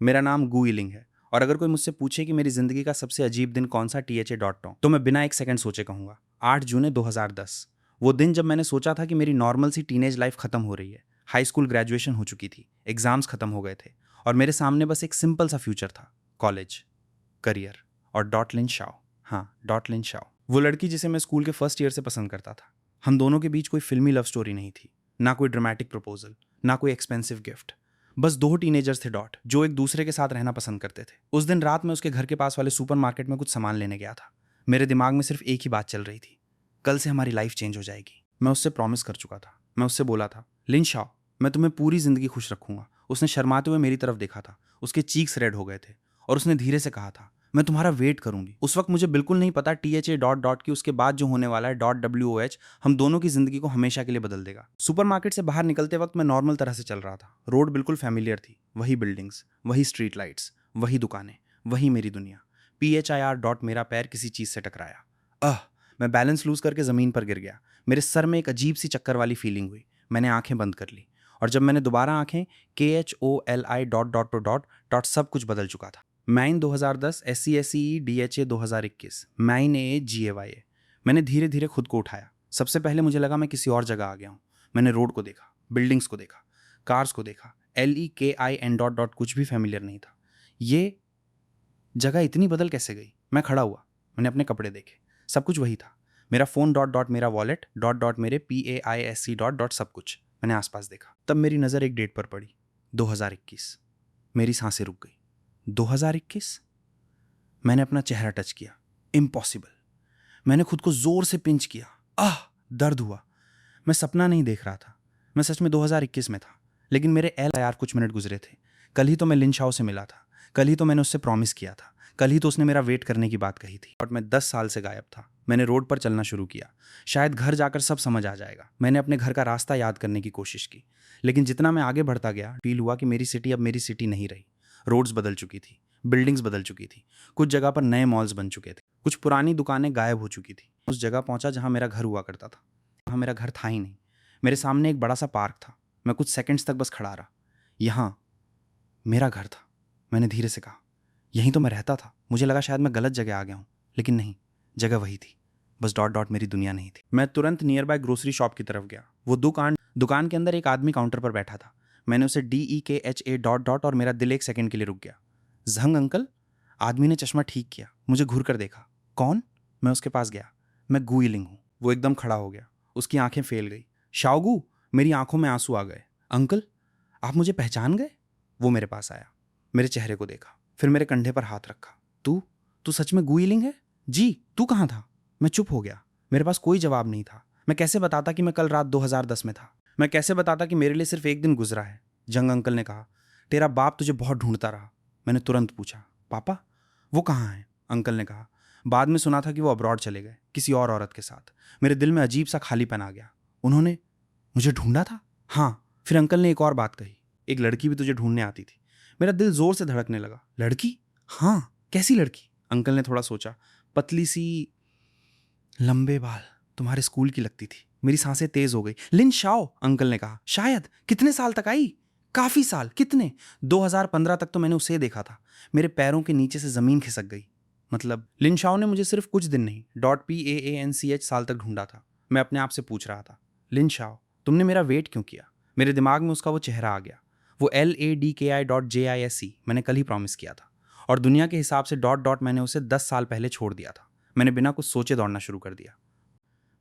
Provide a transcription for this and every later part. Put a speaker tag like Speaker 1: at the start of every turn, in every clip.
Speaker 1: मेरा नाम गू इलिंग है और अगर कोई मुझसे पूछे कि मेरी जिंदगी का सबसे अजीब दिन कौन सा THA. तो मैं बिना एक सेकंड सोचे कहूंगा 8 जून 2010। वो दिन जब मैंने सोचा था कि मेरी नॉर्मल सी टीनेज लाइफ खत्म हो रही है। हाई स्कूल ग्रेजुएशन हो चुकी थी, एग्जाम्स खत्म हो गए थे और मेरे सामने बस एक सिंपल सा फ्यूचर था, कॉलेज, करियर और डॉटलिन शाओ। हाँ, डॉटलिन शाओ, वो लड़की जिसे मैं स्कूल के फर्स्ट ईयर से पसंद करता था। हम दोनों के बीच कोई फिल्मी लव स्टोरी नहीं थी, ना कोई ड्रामेटिक प्रपोजल, ना कोई एक्सपेंसिव गिफ्ट। बस दो टीनेजर्स थे डॉट, जो एक दूसरे के साथ रहना पसंद करते थे। उस दिन रात में उसके घर के पास वाले सुपरमार्केट में कुछ सामान लेने गया था। मेरे दिमाग में सिर्फ एक ही बात चल रही थी, कल से हमारी लाइफ चेंज हो जाएगी। मैं उससे प्रॉमिस कर चुका था। मैं उससे बोला था, लिन शाओ, मैं तुम्हें पूरी जिंदगी खुश रखूंगा। उसने शर्माते हुए मेरी तरफ देखा था, उसके चीक्स रेड हो गए थे और उसने धीरे से कहा था, मैं तुम्हारा वेट करूंगी। उस वक्त मुझे बिल्कुल नहीं पता THA. की उसके बाद जो होने वाला है .WOH हम दोनों की जिंदगी को हमेशा के लिए बदल देगा। सुपरमार्केट से बाहर निकलते वक्त मैं नॉर्मल तरह से चल रहा था। रोड बिल्कुल फैमिलियर थी, वही बिल्डिंग्स, वही स्ट्रीट लाइट्स, वही दुकानें, वही मेरी दुनिया। PHIR. मेरा पैर किसी चीज से टकराया। मैं बैलेंस लूज करके जमीन पर गिर गया। मेरे सर में एक अजीब सी चक्कर वाली फीलिंग हुई। मैंने आंखें बंद कर ली और जब मैंने दोबारा आंखें, KHOLI ... सब कुछ बदल चुका था। Man 2010, SCSE DHA 2021, man GAYA। मैंने धीरे धीरे खुद को उठाया। सबसे पहले मुझे लगा मैं किसी और जगह आ गया हूँ। मैंने रोड को देखा, बिल्डिंग्स को देखा, कार्स को देखा। LEKIN ... कुछ भी फैमिलियर नहीं था। ये जगह इतनी बदल कैसे गई? मैं खड़ा हुआ, मैंने अपने कपड़े देखे, सब कुछ वही था। मेरा फोन ... मेरा वॉलेट ... मेरे PAISC ... सब कुछ। मैंने आसपास देखा, तब मेरी नज़र एक डेट पर पड़ी, 2021। मेरी सांसें रुक गई। 2021? मैंने अपना चेहरा टच किया। इम्पॉसिबल। मैंने खुद को जोर से पिंच किया। दर्द हुआ। मैं सपना नहीं देख रहा था, मैं सच में 2021 में था। लेकिन मेरे यार कुछ मिनट गुजरे थे। कल ही तो मैं लिन शाओ से मिला था, कल ही तो मैंने उससे प्रॉमिस किया था, कल ही तो उसने मेरा वेट करने की बात कही थी। और मैं 10 साल से गायब था। मैंने रोड पर चलना शुरू किया। शायद घर जाकर सब समझ आ जाएगा। मैंने अपने घर का रास्ता याद करने की कोशिश की, लेकिन जितना मैं आगे बढ़ता गया फील हुआ कि मेरी सिटी अब मेरी सिटी नहीं रही। रोड्स बदल चुकी थी, बिल्डिंग्स बदल चुकी थी, कुछ जगह पर नए मॉल्स बन चुके थे, कुछ पुरानी दुकानें गायब हो चुकी थी। उस जगह पहुंचा जहां मेरा घर हुआ करता था। वहां मेरा घर था ही नहीं। मेरे सामने एक बड़ा सा पार्क था। मैं कुछ सेकंड्स तक बस खड़ा रहा। यहाँ मेरा घर था। मैंने धीरे से कहा, यहीं तो मैं रहता था। मुझे लगा शायद मैं गलत जगह आ गया हूँ, लेकिन नहीं, जगह वही थी, बस ... मेरी दुनिया नहीं थी। मैं तुरंत नियर बाय ग्रोसरी शॉप की तरफ गया। वो दुकान के अंदर एक आदमी काउंटर पर बैठा था। मैंने उसे DEKHA ... और मेरा दिल एक सेकंड के लिए रुक गया। जंग अंकल? आदमी ने चश्मा ठीक किया, मुझे घूर कर देखा। कौन? मैं उसके पास गया। मैं गू इलिंग हूँ। वो एकदम खड़ा हो गया, उसकी आंखें फेल गई। शाओगू? मेरी आंखों में आंसू आ गए। अंकल, आप मुझे पहचान गए? वो मेरे पास आया, मेरे चेहरे को देखा, फिर मेरे कंधे पर हाथ रखा। तू सच में गू इलिंग है? जी। तू कहाँ था? मैं चुप हो गया। मेरे पास कोई जवाब नहीं था। मैं कैसे बताता कि मैं कल रात 2010 में था? मैं कैसे बताता कि मेरे लिए सिर्फ एक दिन गुजरा है? जंग अंकल ने कहा, तेरा बाप तुझे बहुत ढूंढता रहा। मैंने तुरंत पूछा, पापा? वो कहाँ है? अंकल ने कहा, बाद में सुना था कि वो अब्रॉड चले गए, किसी और औरत के साथ। मेरे दिल में अजीब सा खालीपन आ गया। उन्होंने मुझे ढूंढा था? हाँ। फिर अंकल ने एक और बात कही, एक लड़की भी तुझे ढूंढने आती थी। मेरा दिल जोर से धड़कने लगा। लड़की? हाँ। कैसी लड़की? अंकल ने थोड़ा सोचा, पतली सी, लंबे बाल, तुम्हारे स्कूल की लगती थी। मेरी सांसें तेज हो गई। लिन शाओ, अंकल ने कहा। शायद। कितने साल तक आई? काफी साल। कितने? 2015 तक तो मैंने उसे देखा था। मेरे पैरों के नीचे से जमीन खिसक गई। मतलब लिन शाओ ने मुझे सिर्फ कुछ दिन नहीं, .PAANCH साल तक ढूंढा था। मैं अपने आप से पूछ रहा था, लिन शाओ, तुमने मेरा वेट क्यों किया? मेरे दिमाग में उसका वो चेहरा आ गया, वो LADKI.JISE मैंने कल ही प्रॉमिस किया था। और दुनिया के हिसाब से ... मैंने उसे 10 साल पहले छोड़ दिया था। मैंने बिना कुछ सोचे दौड़ना शुरू कर दिया।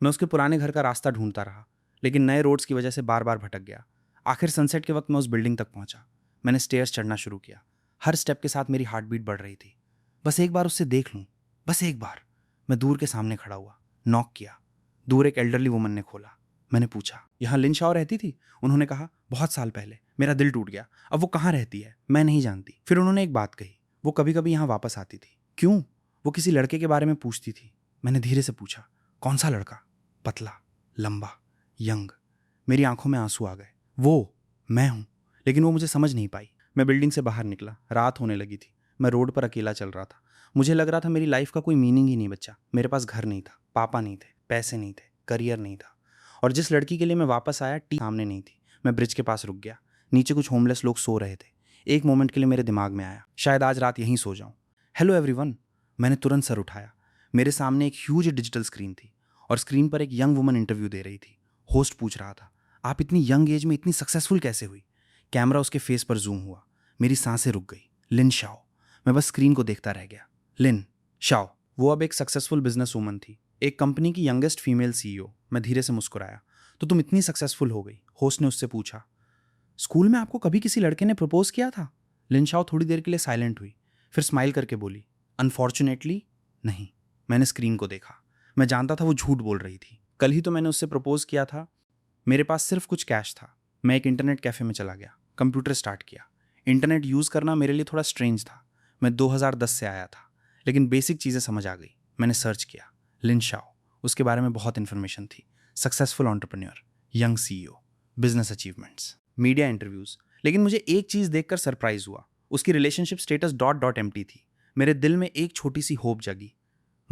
Speaker 1: मैं उसके पुराने घर का रास्ता ढूंढता रहा, लेकिन नए रोड्स की वजह से बार बार भटक गया। आखिर सनसेट के वक्त मैं उस बिल्डिंग तक पहुंचा। मैंने स्टेयर्स चढ़ना शुरू किया। हर स्टेप के साथ मेरी हार्ट बीट बढ़ रही थी। बस एक बार उससे देख लूं, बस एक बार। मैं दूर के सामने खड़ा हुआ, नॉक किया। दूर एक एल्डरली वुमन ने खोला। मैंने पूछा, यहाँ लिन शाओ रहती थी? उन्होंने कहा, बहुत साल पहले। मेरा दिल टूट गया। अब वो कहाँ रहती है? मैं नहीं जानती। फिर उन्होंने एक बात कही, वो कभी कभी यहाँ वापस आती थी। क्यों? वो किसी लड़के के बारे में पूछती थी। मैंने धीरे से पूछा, कौन सा लड़का? पतला, लंबा, यंग। मेरी आंखों में आंसू आ गए। वो मैं हूं, लेकिन वो मुझे समझ नहीं पाई। मैं बिल्डिंग से बाहर निकला। रात होने लगी थी। मैं रोड पर अकेला चल रहा था। मुझे लग रहा था मेरी लाइफ का कोई मीनिंग ही नहीं बचा। मेरे पास घर नहीं था, पापा नहीं थे, पैसे नहीं थे, करियर नहीं था। और जिस लड़की के लिए मैं वापस आया, टी सामने नहीं थी। मैं ब्रिज के पास रुक गया। नीचे कुछ होमलेस लोग सो रहे थे। एक मोमेंट के लिए मेरे दिमाग में आया, शायद आज रात यहीं सो जाऊं। Hello everyone. मैंने तुरंत सर उठाया। मेरे सामने एक ह्यूज डिजिटल स्क्रीन थी और स्क्रीन पर एक यंग वुमन इंटरव्यू दे रही थी। होस्ट पूछ रहा था, आप इतनी यंग एज में इतनी सक्सेसफुल कैसे हुई? कैमरा उसके फेस पर जूम हुआ। मेरी सांसें रुक गई। लिन शाओ। मैं बस स्क्रीन को देखता रह गया। Lin Shao. वो अब एक सक्सेसफुल बिजनेस वूमन थी, एक कंपनी की यंगेस्ट फीमेल सीईओ। मैं धीरे से मुस्कुराया। तो तुम इतनी सक्सेसफुल हो गई? होस्ट ने उससे पूछा। स्कूल में आपको कभी किसी लड़के ने प्रपोज किया था? लिन शाओ थोड़ी देर के लिए साइलेंट हुई, फिर स्माइल करके बोली, अनफॉर्चुनेटली नहीं। मैंने स्क्रीन को देखा। मैं जानता था वो झूठ बोल रही थी। कल ही तो मैंने उससे प्रपोज किया था। मेरे पास सिर्फ कुछ कैश था। मैं एक इंटरनेट कैफे में चला गया, कंप्यूटर स्टार्ट किया। इंटरनेट यूज़ करना मेरे लिए थोड़ा स्ट्रेंज था। मैं 2010 से आया था, लेकिन बेसिक चीज़ें समझ आ गई। मैंने सर्च किया, लिन शाओ। उसके बारे में बहुत इन्फॉर्मेशन थी। Successful entrepreneur, young CEO, business achievements, media interviews. लेकिन मुझे एक चीज़ देखकर सरप्राइज हुआ, उसकी रिलेशनशिप स्टेटस .empty थी। मेरे दिल में एक छोटी सी होप जगी,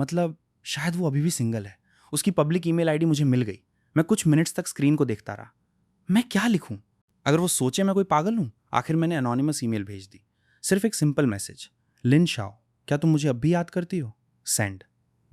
Speaker 1: मतलब शायद वो अभी भी सिंगल है। उसकी पब्लिक ईमेल आईडी मुझे मिल गई। मैं कुछ मिनट्स तक स्क्रीन को देखता रहा। मैं क्या लिखूं? अगर वो सोचे मैं कोई पागल हूं? आखिर मैंने अनोनिमस ईमेल भेज दी, सिर्फ एक सिंपल मैसेज, लिन शाओ, क्या तुम मुझे अब भी याद करती हो? सेंड।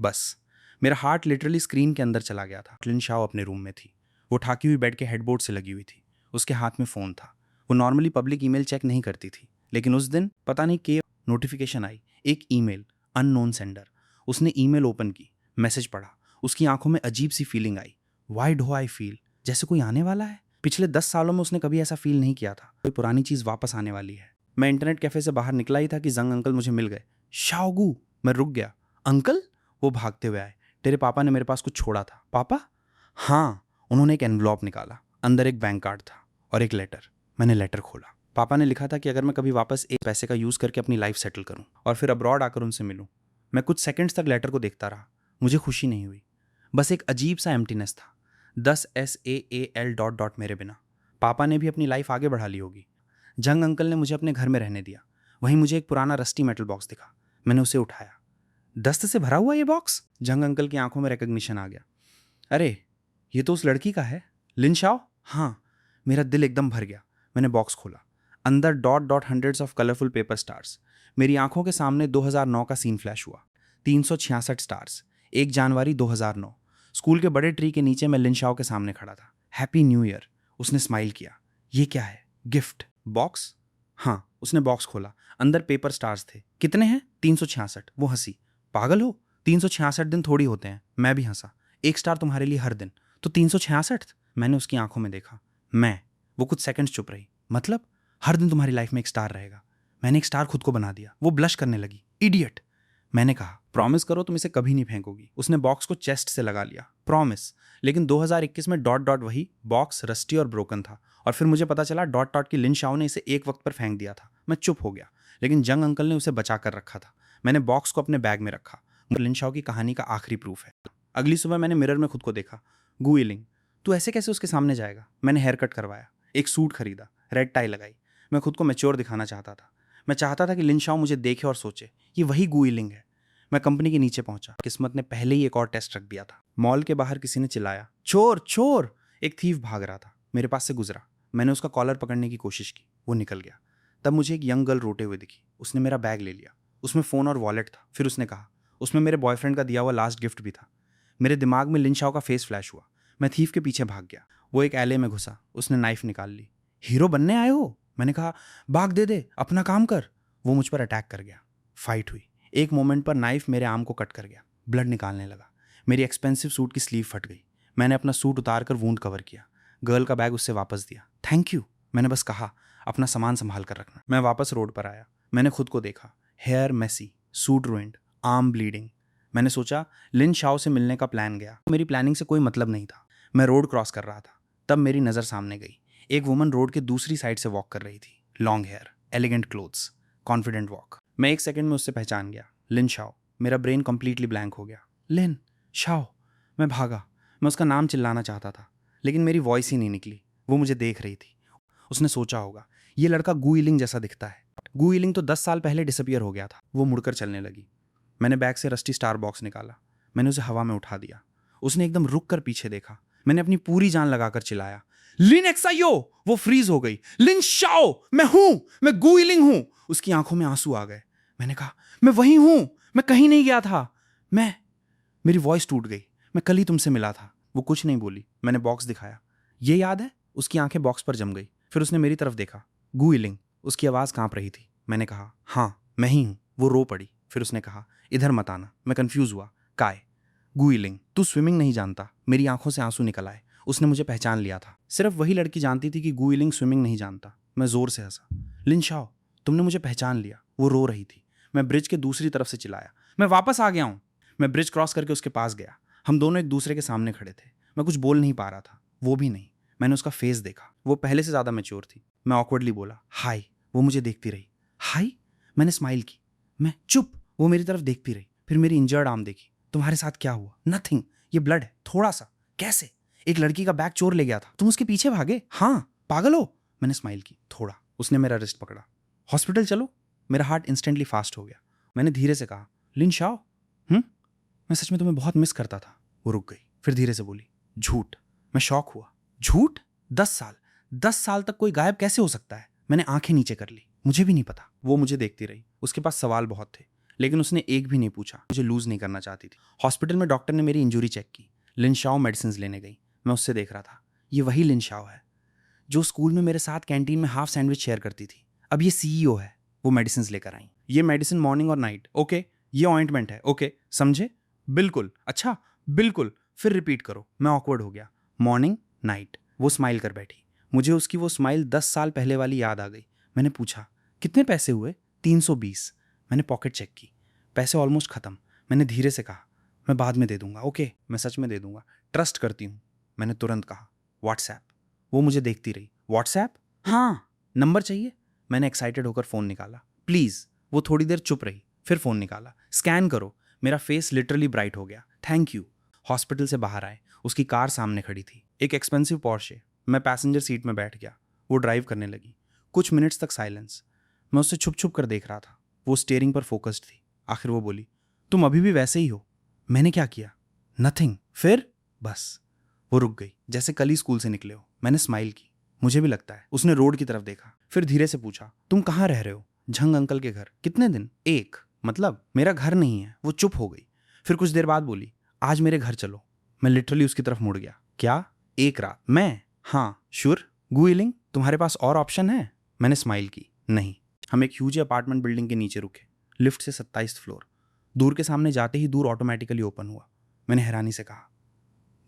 Speaker 1: बस मेरा हार्ट लिटरली स्क्रीन के अंदर चला गया था। लिन शाओ अपने रूम में थी। वो ठाकी हुई बेड के हेडबोर्ड से लगी हुई थी। उसके हाथ में फ़ोन था। वो नॉर्मली पब्लिक ईमेल चेक नहीं करती थी, लेकिन उस दिन पता नहीं कि नोटिफिकेशन आई, एक ईमेल, अननोन सेंडर। उसने ईमेल ओपन की, मैसेज पढ़ा। उसकी आंखों में अजीब सी फीलिंग आई। वाई डू आई फील जैसे कोई आने वाला है? पिछले 10 सालों में उसने कभी ऐसा फील नहीं किया था। कोई पुरानी चीज़ वापस आने वाली है। मैं इंटरनेट कैफे से बाहर निकला ही था कि जंग अंकल मुझे मिल गए। शाओगू। मैं रुक गया। अंकल? वो भागते हुए आए। तेरे पापा ने मेरे पास कुछ छोड़ा था। पापा? हाँ। उन्होंने एक एनवलॉप निकाला। अंदर एक बैंक कार्ड था और एक लेटर। मैंने लेटर खोला। पापा ने लिखा था कि अगर मैं कभी वापस एक पैसे का यूज़ करके अपनी लाइफ सेटल करूं और फिर अब्रॉड आकर उनसे मिलूं। मैं कुछ सेकंड्स तक लेटर को देखता रहा। मुझे खुशी नहीं हुई, बस एक अजीब सा एम्प्टीनेस था। 10 SAAL ... मेरे बिना। पापा ने भी अपनी लाइफ आगे बढ़ा ली होगी। जंग अंकल ने मुझे अपने घर में रहने दिया। वहीं मुझे एक पुराना रस्टी मेटल बॉक्स दिखा। मैंने उसे उठाया। दस्त से भरा हुआ ये बॉक्स? जंग अंकल की आंखों में रिकग्निशन आ गया। अरे, ये तो उस लड़की का है। लिन शाओ? हाँ। मेरा दिल एकदम भर गया। मैंने बॉक्स खोला। अंदर hundreds of colourful paper stars. मेरी आंखों के सामने 2009 का सीन फ्लैश हुआ। 366 स्टार्स। 1 जनवरी 2009। स्कूल के बड़े ट्री के नीचे मैं लिन शाओ के सामने खड़ा था। Happy new year. उसने स्माइल किया। ये क्या है? गिफ्ट? बॉक्स? हाँ। उसने बॉक्स खोला। अंदर पेपर स्टार्स थे। कितने हैं? 366। वो हंसी। पागल हो? 366 दिन थोड़ी होते हैं। मैं भी हंसा। एक स्टार तुम्हारे लिए हर दिन, तो 366? मैंने उसकी आंखों में देखा। वो कुछ सेकंड्स चुप रही। मतलब हर दिन तुम्हारी लाइफ में एक स्टार रहेगा? मैंने एक स्टार खुद को बना दिया। वो ब्लश करने लगी। इडियट। मैंने कहा, प्रॉमिस करो तुम इसे कभी नहीं फेंकोगी। उसने बॉक्स को चेस्ट से लगा लिया। प्रॉमिस। लेकिन 2021 में ... वही बॉक्स रस्टी और ब्रोकन था। और फिर मुझे पता चला ... की लिन शाओ ने इसे एक वक्त पर फेंक दिया था। मैं चुप हो गया, लेकिन जंग अंकल ने उसे बचा कर रखा था। मैंने बॉक्स को अपने बैग में रखा। लिन शाओ की कहानी का आखिरी प्रूफ है। अगली सुबह मैंने मिरर में खुद को देखा। गु इलिंग, तू ऐसे कैसे उसके सामने जाएगा? मैंने हेयर कट करवाया, एक सूट खरीदा, रेड टाई लगाई। मैं खुद को मैच्योर दिखाना चाहता था। मैं चाहता था कि लिन शाओ मुझे देखे और सोचे ये वही गु इलिंग है। मैं कंपनी के नीचे पहुंचा। किस्मत ने पहले ही एक और टेस्ट रख दिया था। मॉल के बाहर किसी ने चिल्लाया, चोर चोर। एक थीफ भाग रहा था, मेरे पास से गुजरा। मैंने उसका कॉलर पकड़ने की कोशिश की, वो निकल गया। तब मुझे एक यंग गर्ल रोते हुए दिखी। उसने मेरा बैग ले लिया। उसमें फ़ोन और वॉलेट था। फिर उसने कहा, उसमें मेरे बॉयफ्रेंड का दिया हुआ लास्ट गिफ्ट भी था। मेरे दिमाग में लिन शाओ का फेस फ्लैश हुआ। मैं थीफ के पीछे भाग गया। वो एक एले में घुसा। उसने नाइफ निकाल ली। हीरो बनने आए हो? मैंने कहा, भाग दे, अपना काम कर। वो मुझ पर अटैक कर गया। फाइट हुई। एक मोमेंट पर नाइफ मेरे आर्म को कट कर गया। ब्लड निकालने लगा। मेरी एक्सपेंसिव सूट की स्लीव फट गई। मैंने अपना सूट उतार कर वूंड कवर किया। गर्ल का बैग उससे वापस दिया। Thank you. मैंने बस कहा, अपना सामान संभाल कर रखना। मैं वापस रोड पर आया। मैंने खुद को देखा। Hair messy, suit ruined, arm bleeding. मैंने सोचा लिन शाओ से मिलने का प्लान गया। मेरी प्लानिंग से कोई मतलब नहीं था। मैं रोड क्रॉस कर रहा था। तब मेरी नज़र सामने गई। एक वुमन रोड के दूसरी साइड से वॉक कर रही थी। Long hair, elegant clothes, confident walk. मैं एक सेकंड में उससे पहचान गया। Lin Shao. मेरा ब्रेन कंप्लीटली ब्लैंक हो गया। Lin Shao. मैं भागा। मैं उसका नाम चिल्लाना चाहता था, लेकिन मेरी वॉइस ही नहीं निकली। वो मुझे देख रही थी। उसने सोचा होगा, ये लड़का गु इलिंग जैसा दिखता है। गु इलिंग तो 10 साल पहले डिसअपियर हो गया था। वो मुड़कर चलने लगी। मैंने बैग से रस्टी स्टार बॉक्स निकाला। मैंने उसे हवा में उठा दिया। उसने एकदम रुक कर पीछे देखा। मैंने अपनी पूरी जान लगाकर चिल्लाया, लिन एक्सायो। वो फ्रीज हो गई। लिन शाओ, मैं हूं, मैं गु इलिंग हूं। उसकी आंखों में आंसू आ गए। मैंने कहा, मैं वही हूं, मैं कहीं नहीं गया था। मेरी वॉइस टूट गई। मैं कल ही तुमसे मिला था। वो कुछ नहीं बोली। मैंने बॉक्स दिखाया। ये याद है? उसकी आंखें बॉक्स पर जम गई। फिर उसने मेरी तरफ देखा। गु इलिंग। उसकी आवाज कांप रही थी। मैंने कहा, हाँ मैं ही हूं। वो रो पड़ी। फिर उसने कहा, इधर मत आना। मैं कंफ्यूज हुआ। काय? गु इलिंग, तू स्विमिंग नहीं जानता। मेरी आंखों से आंसू निकल आए। उसने मुझे पहचान लिया था। सिर्फ वही लड़की जानती थी कि गु इलिंग स्विमिंग नहीं जानता। मैं जोर से हंसा। लिन शाओ, तुमने मुझे पहचान लिया। वो रो रही थी। मैं ब्रिज के दूसरी तरफ से चिल्लाया, मैं वापस आ गया हूं। मैं ब्रिज क्रॉस करके उसके पास गया। हम दोनों एक दूसरे के सामने खड़े थे। मैं कुछ बोल नहीं पा रहा था, वो भी नहीं। मैंने उसका फेस देखा। वो पहले से ज्यादा मैच्योर थी। मैं ऑकवर्डली बोला, हाय। वो मुझे देखती रही। हाय? मैंने स्माइल की। मैं चुप। वो मेरी तरफ देखती रही। फिर मेरी इंजर्ड आर्म देखी। तुम्हारे साथ क्या हुआ? नथिंग। ये ब्लड है, थोड़ा सा। कैसे? एक लड़की का बैग चोर ले गया था, तुम उसके पीछे भागे? हाँ। पागल हो? मैंने स्माइल की, थोड़ा। उसने मेरा रिस्ट पकड़ा। हॉस्पिटल चलो। मेरा हार्ट इंस्टेंटली फास्ट हो गया। मैंने धीरे से कहा, लिन शाओ, मैं सच में तुम्हें बहुत मिस करता था। वो रुक गई। फिर धीरे से बोली, झूठ। मैं शॉक हुआ। झूठ? 10 साल तक कोई गायब कैसे हो सकता है? मैंने आंखें नीचे कर ली। मुझे भी नहीं पता। वो मुझे देखती रही। उसके पास सवाल बहुत थे, लेकिन उसने एक भी नहीं पूछा। मुझे लूज नहीं करना चाहती थी। हॉस्पिटल में डॉक्टर ने मेरी इंजरी चेक की। लिन शाओ मेडिसिन लेने गई। मैं उससे देख रहा था। ये वही लिन शाओ है जो स्कूल में मेरे साथ कैंटीन में हाफ सैंडविच शेयर करती थी। अब ये सीईओ है। वो मेडिसिन लेकर आई। ये मेडिसिन मॉर्निंग और नाइट, ओके। ये ऑइंटमेंट है, ओके, समझे? बिल्कुल। अच्छा, बिल्कुल। फिर रिपीट करो। मैं ऑकवर्ड हो गया। Morning, night. वो स्माइल कर बैठी। मुझे उसकी वो स्माइल 10 साल पहले वाली याद आ गई। मैंने पूछा, कितने पैसे हुए? 320। मैंने पॉकेट चेक की। पैसे ऑलमोस्ट खत्म। मैंने धीरे से कहा, मैं बाद में दे दूंगा, ओके। मैं सच में दे दूंगा, ट्रस्ट करती हूँ। मैंने तुरंत कहा, व्हाट्सएप। वो मुझे देखती रही। व्हाट्सएप? हाँ। नंबर चाहिए? मैंने एक्साइटेड होकर फ़ोन निकाला। प्लीज़। वो थोड़ी देर चुप रही। फिर फ़ोन निकाला। स्कैन करो। मेरा फेस लिटरली ब्राइट हो गया। Thank you. हॉस्पिटल से बाहर आए। उसकी कार सामने खड़ी थी, एक एक्सपेंसिव पोर्शे। मैं पैसेंजर सीट में बैठ गया। वो ड्राइव करने लगी। कुछ मिनट्स तक साइलेंस। मैं उससे छुप छुप कर देख रहा था। वो स्टीयरिंग पर फोकस्ड थी। आखिर वो बोली, तुम अभी भी वैसे ही हो। मैंने क्या किया? नथिंग। फिर? बस। वो रुक गई, जैसे कल ही स्कूल से निकले हो। मैंने स्माइल की। मुझे भी लगता है। उसने रोड की तरफ देखा। फिर धीरे से पूछा, तुम कहाँ रह रहे हो? झंग अंकल के घर। कितने दिन? एक। मतलब मेरा घर नहीं है। वो चुप हो गई। फिर कुछ देर बाद बोली, आज मेरे घर चलो। मैं लिटरली उसकी तरफ मुड़ गया। क्या? एक रात? मैं? हाँ श्योर। गु इलिंग, तुम्हारे पास और ऑप्शन है? मैंने स्माइल की। नहीं। हम एक ह्यूज अपार्टमेंट बिल्डिंग के नीचे रुके। लिफ्ट से 27 फ्लोर। दूर के सामने जाते ही दूर ऑटोमेटिकली ओपन हुआ। मैंने हैरानी से कहा,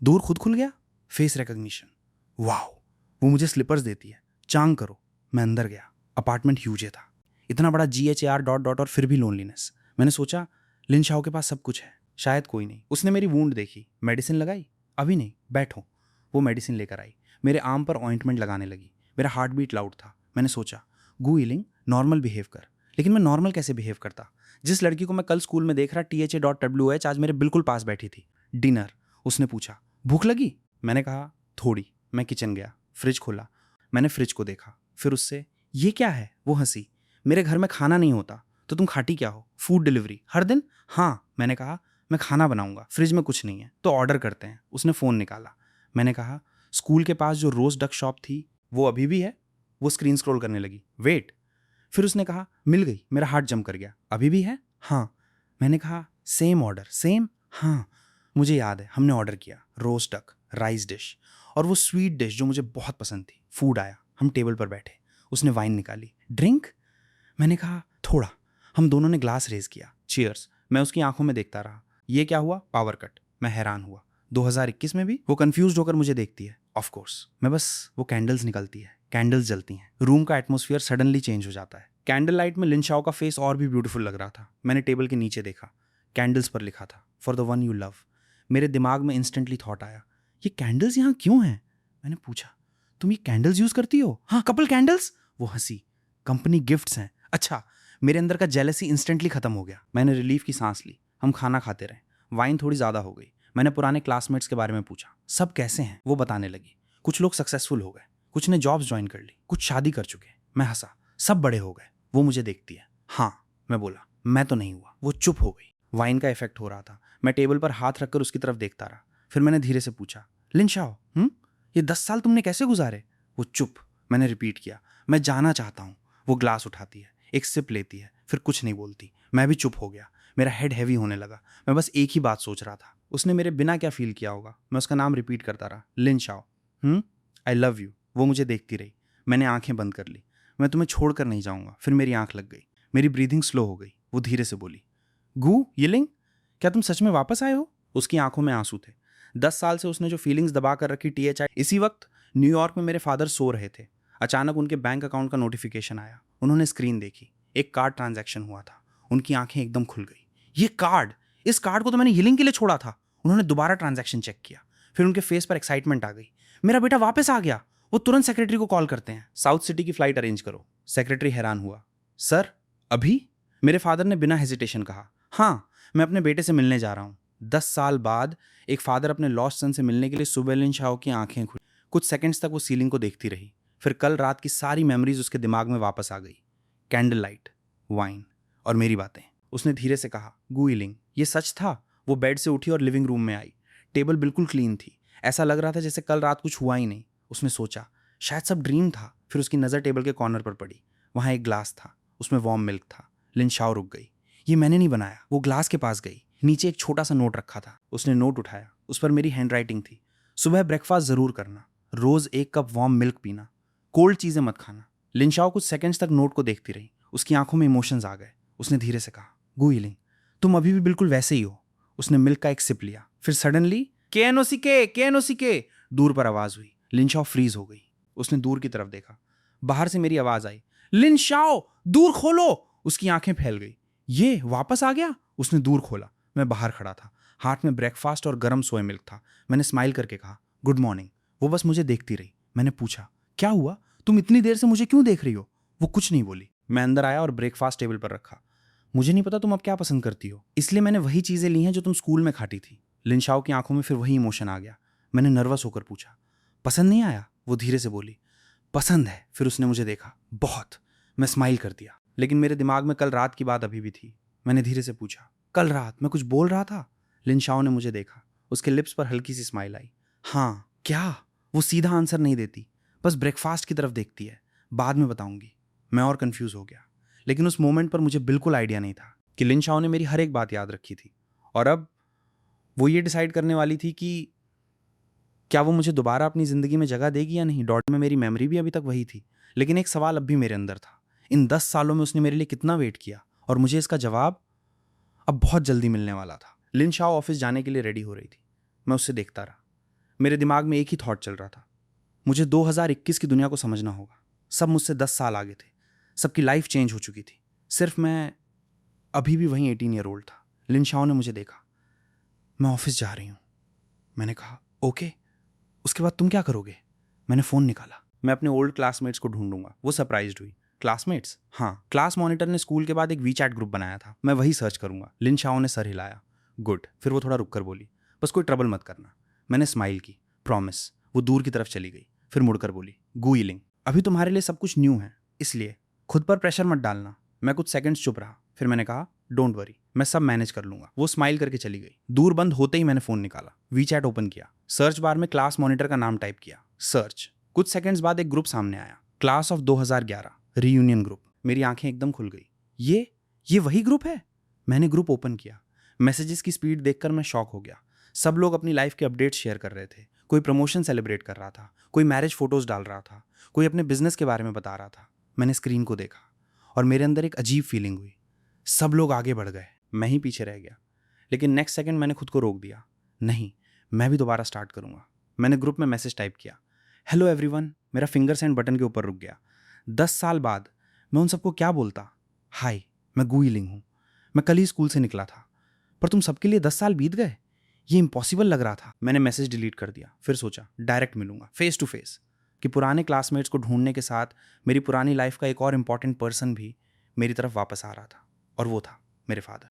Speaker 1: दूर खुद खुल गया? Face recognition. वाओ। वो मुझे स्लिपर्स देती है। चांग करो। मैं अंदर गया। अपार्टमेंट ह्यूज था। इतना बड़ा GHAR डॉट डॉट और फिर भी लोनलीनेस। मैंने सोचा, लिन शाओ के पास सब कुछ है, शायद कोई नहीं। उसने मेरी वूंड देखी। मेडिसिन लगाई? अभी नहीं, बैठो। वो मेडिसिन लेकर आई। मेरे आर्म पर ऑइंटमेंट लगाने लगी। मेरा हार्ट बीट लाउड था। मैंने सोचा, गु इलिंग, नॉर्मल बिहेव कर। लेकिन मैं नॉर्मल कैसे बिहेव करता? जिस लड़की को मैं कल स्कूल में देख रहा THA.WH आज मेरे बिल्कुल पास बैठी थी। डिनर। उसने पूछा, भूख लगी? मैंने कहा, थोड़ी। मैं किचन गया। फ्रिज खोला। मैंने फ्रिज को देखा। फिर उससे, ये क्या है? वो हंसी। मेरे घर में खाना नहीं होता तो तुम खाती क्या हो? फूड डिलीवरी हर दिन? हाँ। मैंने कहा, मैं खाना बनाऊंगा, फ्रिज में कुछ नहीं है तो ऑर्डर करते हैं। उसने फ़ोन निकाला। मैंने कहा, स्कूल के पास जो रोज डक शॉप थी वो अभी भी है? वो स्क्रीन स्क्रॉल करने लगी। वेट। फिर उसने कहा, मिल गई। मेरा हार्ट जम कर गया। अभी भी है? हाँ। मैंने कहा, सेम ऑर्डर? सेम? हाँ। मुझे याद है, हमने ऑर्डर किया रोज डक, राइस डिश और वो स्वीट डिश जो मुझे बहुत पसंद थी। फूड आया। हम टेबल पर बैठे। उसने वाइन निकाली। ड्रिंक? मैंने कहा, थोड़ा। हम दोनों ने ग्लास रेज किया। चीयर्स। मैं उसकी आंखों में देखता रहा। ये क्या हुआ? Power cut. मैं हैरान हुआ। 2021 में भी? वो कंफ्यूज्ड होकर मुझे देखती है। Of course. मैं बस, वो कैंडल्स निकलती है, कैंडल्स जलती हैं। रूम का एटमॉस्फेयर सडनली चेंज हो जाता है। कैंडल लाइट में लिन शाओ का फेस और भी ब्यूटीफुल लग रहा था। मैंने टेबल के नीचे देखा। कैंडल्स पर लिखा था, for the one you love. मेरे दिमाग में इंस्टेंटली थॉट आया, ये कैंडल्स यहाँ क्यों हैं? मैंने पूछा, तुम ये कैंडल्स यूज करती हो? हाँ, कपल कैंडल्स। वो हंसी। कंपनी गिफ्ट्स हैं। अच्छा। मेरे अंदर का जेलसी इंस्टेंटली खत्म हो गया। मैंने रिलीफ की सांस ली। हम खाना खाते रहे। वाइन थोड़ी ज़्यादा हो गई। मैंने पुराने क्लासमेट्स के बारे में पूछा, सब कैसे हैं? वो बताने लगी। कुछ लोग सक्सेसफुल हो गए, कुछ ने जॉब्स ज्वाइन कर ली, कुछ शादी कर चुके। मैं हंसा। सब बड़े हो गए। वो मुझे देखती है। हाँ। मैं बोला, मैं तो नहीं हुआ। वो चुप हो गई। वाइन का इफेक्ट हो रहा था। मैं टेबल पर हाथ रखकर उसकी तरफ देखता रहा। फिर मैंने धीरे से पूछा, लिन शाओ, ये 10 साल तुमने कैसे गुजारे? वो चुप। मैंने रिपीट किया, मैं जाना चाहता हूँ। वो ग्लास उठाती है, एक सिप लेती है, फिर कुछ नहीं बोलती। मैं भी चुप हो गया। मेरा हेड हैवी होने लगा। मैं बस एक ही बात सोच रहा था, उसने मेरे बिना क्या फील किया होगा। मैं उसका नाम रिपीट करता रहा, लिन शाओ। I love you. वो मुझे देखती रही। मैंने आंखें बंद कर ली। मैं तुम्हें छोड़कर नहीं जाऊंगा। फिर मेरी आंख लग गई, मेरी ब्रीदिंग स्लो हो गई। वो धीरे से बोली, गू यिलिंग, क्या तुम सच में वापस आए हो? उसकी आंखों में आंसू थे। 10 साल से उसने जो फीलिंग्स दबा कर रखी THI। इसी वक्त न्यूयॉर्क में मेरे फादर सो रहे थे। अचानक उनके बैंक अकाउंट का नोटिफिकेशन आया। उन्होंने स्क्रीन देखी, एक कार्ड ट्रांजैक्शन हुआ था। उनकी आंखें एकदम खुल गई। ये कार्ड, इस कार्ड को तो मैंने यिलिंग के लिए छोड़ा था। उन्होंने दोबारा ट्रांजैक्शन चेक किया। फिर उनके फेस पर एक्साइटमेंट आ गई। मेरा बेटा वापस आ गया। वो तुरंत सेक्रेटरी को कॉल करते हैं, साउथ सिटी की फ्लाइट अरेंज करो। सेक्रेटरी हैरान हुआ, सर अभी? मेरे फादर ने बिना हेजिटेशन कहा, हाँ, मैं अपने बेटे से मिलने जा रहा हूँ। 10 साल बाद एक फादर अपने लॉस्ट सन से मिलने के लिए सुबह लिन शाओ की आंखें खुली। कुछ सेकंड्स तक वो सीलिंग को देखती रही। फिर कल रात की सारी मेमोरीज उसके दिमाग में वापस आ गई। कैंडल लाइट, वाइन और मेरी बातें। उसने धीरे से कहा, गू यिलिंग, ये सच था। वो बेड से उठी और लिविंग रूम में आई। टेबल बिल्कुल क्लीन थी। ऐसा लग रहा था जैसे कल रात कुछ हुआ ही नहीं। उसने सोचा शायद सब ड्रीम था। फिर उसकी नज़र टेबल के कॉर्नर पर पड़ी। वहाँ एक ग्लास था, उसमें वार्म मिल्क था। लिन शाओ रुक गई। ये मैंने नहीं बनाया। वो ग्लास के पास गई। नीचे एक छोटा सा नोट रखा था। उसने नोट उठाया। उस पर मेरी हैंडराइटिंग थी, सुबह ब्रेकफास्ट जरूर करना, रोज 1 कप वार्म मिल्क पीना, कोल्ड चीजें मत खाना। लिन शाओ कुछ सेकंड्स तक नोट को देखती रही। उसकी आंखों में इमोशंस आ गए। उसने धीरे से कहा, गू यिलिंग, तुम अभी भी बिल्कुल वैसे ही हो। उसने मिल्क का एक सिप लिया। फिर सडनली के दूर पर आवाज हुई। लिन शाओ फ्रीज हो गई। उसने दूर की तरफ देखा। बाहर से मेरी आवाज आई, लिन शाओ दूर खोलो। उसकी आंखें फैल गई। ये वापस आ गया? उसने दूर खोला। मैं बाहर खड़ा था। हाथ में ब्रेकफास्ट और गर्म सोया मिल्क था। मैंने स्माइल करके कहा, गुड मॉर्निंग। वो बस मुझे देखती रही। मैंने पूछा, क्या हुआ? तुम इतनी देर से मुझे क्यों देख रही हो? वो कुछ नहीं बोली। मैं अंदर आया और ब्रेकफास्ट टेबल पर रखा। मुझे नहीं पता तुम अब क्या पसंद करती हो, इसलिए मैंने वही चीजें ली हैं जो तुम स्कूल में खाती थी। लिन शाओ की आंखों में फिर वही इमोशन आ गया। मैंने नर्वस होकर पूछा, पसंद नहीं आया? वो धीरे से बोली, पसंद है। फिर उसने मुझे देखा, बहुत। मैं स्माइल कर दिया, लेकिन मेरे दिमाग में कल रात की बात अभी भी थी। मैंने धीरे से पूछा, कल रात मैं कुछ बोल रहा था? लिन शाओ ने मुझे देखा। उसके लिप्स पर हल्की सी स्माइल आई। हाँ, क्या? वो सीधा आंसर नहीं देती, बस ब्रेकफास्ट की तरफ देखती है। बाद में बताऊंगी। मैं और कंफ्यूज हो गया, लेकिन उस मोमेंट पर मुझे बिल्कुल आइडिया नहीं था कि लिन शाओ ने मेरी हर एक बात याद रखी थी। और अब वो ये डिसाइड करने वाली थी कि क्या वो मुझे दोबारा अपनी ज़िंदगी में जगह देगी या नहीं। डॉट में मेरी मेमोरी भी अभी तक वही थी, लेकिन एक सवाल अब भी मेरे अंदर था। इन 10 सालों में उसने मेरे लिए कितना वेट किया, और मुझे इसका जवाब अब बहुत जल्दी मिलने वाला था। लिन शाओ ऑफिस जाने के लिए रेडी हो रही थी। मैं उससे देखता रहा। मेरे दिमाग में एक ही थॉट चल रहा था, मुझे 2021 की दुनिया को समझना होगा। सब मुझसे 10 साल आगे थे। सबकी लाइफ चेंज हो चुकी थी। सिर्फ मैं अभी भी वहीं 18 ईयर ओल्ड था। लिन शाओ ने मुझे देखा। मैं ऑफिस जा रही हूँ। मैंने कहा, ओके, उसके बाद तुम क्या करोगे? मैंने फ़ोन निकाला। मैं अपने ओल्ड क्लासमेट्स को ढूंढूंगा। वो सरप्राइज्ड हुई। क्लासमेट्स? हाँ, क्लास मॉनिटर ने स्कूल के बाद एक वीचैट ग्रुप बनाया था, मैं वही सर्च करूंगा। लिन शाओ ने सर हिलाया, गुड। फिर वो थोड़ा रुक कर बोली, बस कोई ट्रबल मत करना। मैंने स्माइल की, प्रॉमिस। वो दूर की तरफ चली गई। फिर मुड़कर बोली, गू यिलिंग, अभी तुम्हारे लिए सब कुछ न्यू है, इसलिए खुद पर प्रेशर मत डालना। मैं कुछ सेकंड्स चुप रहा। फिर मैंने कहा, डोंट वरी, मैं सब मैनेज कर लूंगा। वो स्माइल करके चली गई। दूर बंद होते ही मैंने फ़ोन निकाला, वीचैट ओपन किया, सर्च बार में क्लास मॉनिटर का नाम टाइप किया, सर्च। कुछ सेकंड्स बाद एक ग्रुप सामने आया, क्लास ऑफ 2011 रीयूनियन ग्रुप। मेरी आंखें एकदम खुल गई। ये वही ग्रुप है? मैंने ग्रुप ओपन किया। मैसेजेस की स्पीड देखकर मैं शॉक हो गया। सब लोग अपनी लाइफ के अपडेट्स शेयर कर रहे थे। कोई प्रमोशन सेलिब्रेट कर रहा था, कोई मैरिज फोटोज डाल रहा था, कोई अपने बिजनेस के बारे में बता रहा था। मैंने स्क्रीन को देखा और मेरे अंदर एक अजीब फीलिंग हुई। सब लोग आगे बढ़ गए, मैं ही पीछे रह गया। लेकिन नेक्स्ट सेकंड मैंने खुद को रोक दिया। नहीं, मैं भी दोबारा स्टार्ट करूंगा। मैंने ग्रुप में मैसेज टाइप किया, हेलो एवरीवन। मेरा फिंगर सेंड बटन के ऊपर रुक गया। 10 साल बाद मैं उन सबको क्या बोलता? हाय, मैं गू यिलिंग हूँ। मैं कल ही स्कूल से निकला था, पर तुम सबके लिए 10 साल बीत गए। ये इम्पॉसिबल लग रहा था। मैंने मैसेज डिलीट कर दिया। फिर सोचा डायरेक्ट मिलूंगा, फेस टू फेस। कि पुराने क्लासमेट्स को ढूंढने के साथ मेरी पुरानी लाइफ का एक और इम्पॉर्टेंट पर्सन भी मेरी तरफ वापस आ रहा था, और वो था मेरे फादर।